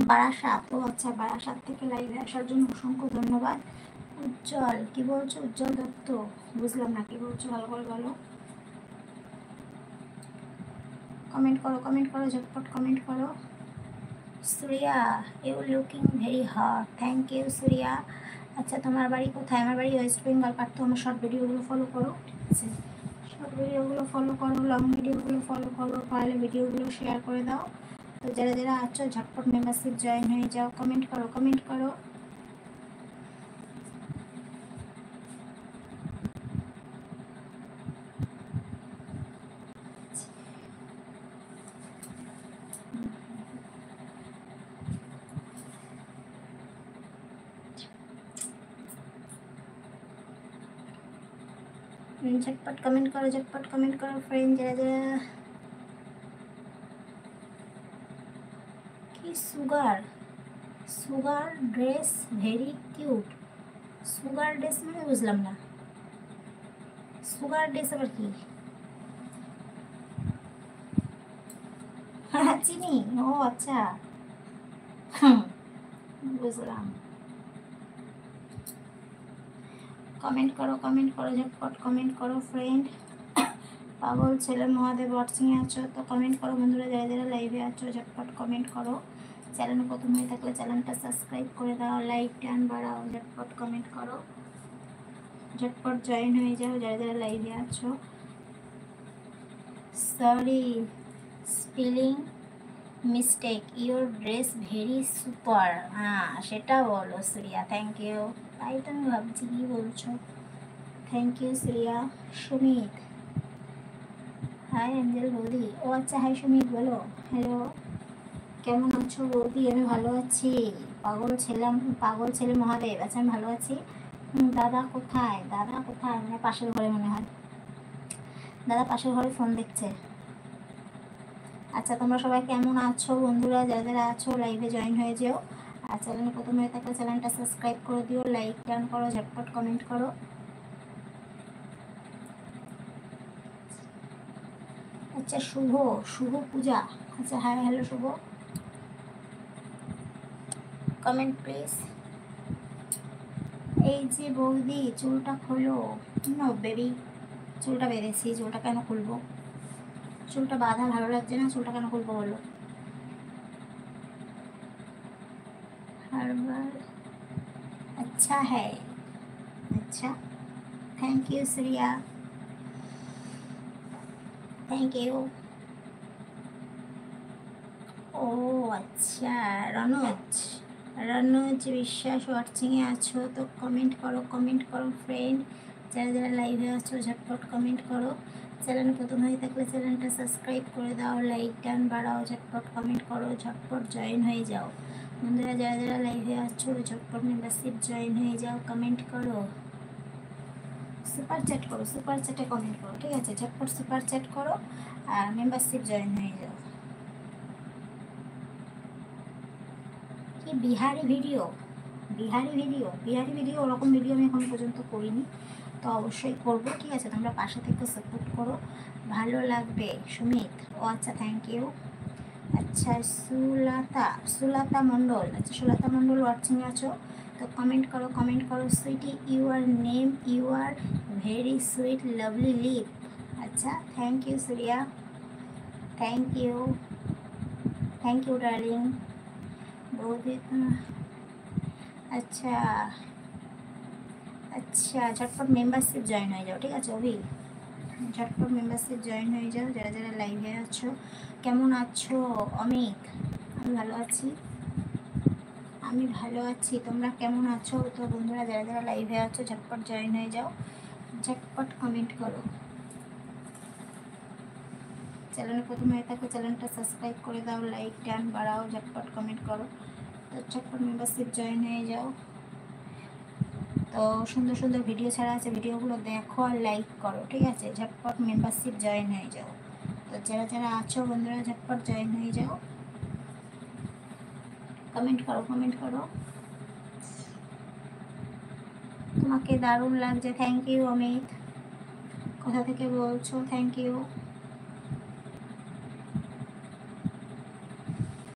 বারাসাত, ও আচ্ছা, বারাসাত থেকে লাইভে আসার জন্য অসংখ্য ধন্যবাদ। উজ্জ্বল, কি বলছো? উজ্জ্বল দত্ত, বুঝলাম না কি বলছো, ভালো করে বলো। কমেন্ট করো, কমেন্ট করো, ঝটপট কমেন্ট করো। Suriya, you looking very hot, thank you Suriya. আচ্ছা, তোমার বাড়ি কোথায়? আমার বাড়ি ওয়েস্ট বেঙ্গল। পারতো আমার শর্ট ভিডিওগুলো ফলো করো, ঠিক আছে? শর্ট ভিডিওগুলো ফলো করো, লং ভিডিওগুলো ফলো করো, পারলে ভিডিওগুলো শেয়ার করে দাও। তো যারা যারা আছো ঝটপট মেম্বারশিপ জয়েন হয়ে যাও। কমেন্ট করো, কমেন্ট করো। झटपट कमेंट करो, झटपट कमेंट करो फ्रेंड। जरा जरा कि सुगार, सुगार ड्रेस भेरी किউট। सुगार ड्रेस মানে বুঝলাম না, সুগার ड्रेस আবার কি? চিনি, ও আচ্ছা, বুঝলাম। কমেন্ট করো, কমেন্ট করো, ঝটপট কমেন্ট করো ফ্রেন্ড। পাগল ছেলে মহাদেব ওয়াচিংয়ে আছো তো কমেন্ট করো বন্ধুরা, যারা যারা লাইভে আছো ঝটপট কমেন্ট করো। চ্যানেলে প্রথম হয়ে থাকলে চ্যানেলটা সাবস্ক্রাইব করে দাও, লাইক টান বাড়াও, ঝটপট কমেন্ট করো, ঝটপট জয়েন হয়ে যাও যারা যারা লাইভে আছো। Sorry, spelling mistake, your dress very super. হ্যাঁ সেটা বলো শ্রিয়া, থ্যাংক ইউ। তাই তো আমি ভাবছি কী বলছো। Thank you Shriya. Sumit, hi angel বৌদি, ও আচ্ছা, হাই সুমিত, বলো হ্যালো, কেমন আছো বৌদি? আমি ভালো আছি। পাগল ছিলাম, পাগল ছেলে মহাদেব, আচ্ছা আমি ভালো আছি। দাদা কোথায়? দাদা কোথায়? মানে পাশের ঘরে মনে হয়, দাদা পাশের ঘরে ফোন দেখছে। আচ্ছা, তোমরা সবাই কেমন আছো বন্ধুরা? যারা যারা আছো লাইভে জয়েন হয়ে যেও। আর চ্যানেলে প্রথম হয়ে থাকলে চ্যানেলটা সাবস্ক্রাইব করে দিও, লাইক টান করো, ঝটপট কমেন্ট করো। আচ্ছা, শুভ, শুভ পূজা, আচ্ছা hi hello Shubho, comment please. এই যে বৌদি চুলটা খোলো। নো বেবি, চুলটা বেঁধেছি, চুলটা কেন খুলবো? চুলটা বাঁধা ভালো লাগছে না, চুলটা কেন খুলবো বলো? হার্বাল अच्छा है, अच्छा, thank you Shriya, thank you. ও আচ্ছা, রনোজ, রনোজ বিশ্বাস ওয়াচিংয়ে আছো তো কমেন্ট করো, কমেন্ট করো ফ্রেন্ড। যারা যারা লাইভে আছো ঝটপট কমেন্ট করো। চ্যানেলে প্রথম হয়ে থাকলে চ্যানেলটা সাবস্ক্রাইব করে দাও, লাইক টান বাড়াও, ঝটপট কমেন্ট করো, ঝটপট জয়েন হয়ে যাও বন্ধুরা। যারা যারা লাইভে আছো ঝটপট মেম্বারশিপ জয়েন হয়ে যাও, কমেন্ট করো, সুপার চ্যাট করো, সুপার চ্যাটে কমেন্ট করো, ঠিক আছে? ঝটপট সুপার চ্যাট করো আর মেম্বারশিপ জয়েন হয়ে যাও। কি Bihari video? Bihari video, Bihari video, ওরকম ভিডিও আমি এখন পর্যন্ত করিনি, তো অবশ্যই করবো, ঠিক আছে? তোমরা পাশে থেকে সাপোর্ট করো, ভালো লাগবে। সুমিত, ও আচ্ছা, থ্যাংক ইউ। আচ্ছা, সুলতা, সুলতা মণ্ডল, আচ্ছা সুলতা মণ্ডল ওয়াচিংয়ে আছো তো কমেন্ট করো, কমেন্ট করো। Sweetie, your name, you are very sweet lovely lip. আচ্ছা, thank you Suriya, thank you, thank you darling. বৌদি, আচ্ছা আচ্ছা, ঝটপট মেম্বারশিপ জয়েন হয়ে যাও, ঠিক আছে অভি? ঝটপট মেম্বারশিপ জয়েন হয়ে যাও যারা যারা লাইভে আছো। কেমন আছো অমিত? আমি ভালো আছি, আমি ভালো আছি, তোমরা কেমন আছো? তো বন্ধুরা যারা যারা লাইভে আছো ঝটপট জয়েন হয়ে যাও, ঝটপট কমেন্ট করো। চ্যানেলে প্রথম হয়ে থাকলে চ্যানেলটা সাবস্ক্রাইব করে দাও, লাইক টান বাড়াও, ঝটপট কমেন্ট করো, তো ঝটপট মেম্বারশিপ জয়েন হয়ে যাও। তো সুন্দর সুন্দর ভিডিও ছাড়া আছে, ভিডিওগুলো দেখো আর লাইক করো, ঠিক আছে? ঝটপট মেম্বারশিপ জয়েন হয়ে যাও। তো যারা যারা আছো বন্ধুরা ঝটপট জয়েন হয়ে যাও, কমেন্ট করো, কমেন্ট করো। তোমাকে দারুণ লাগছে, থ্যাংক ইউ অমিত। কোথা থেকে বলছো? Thank you.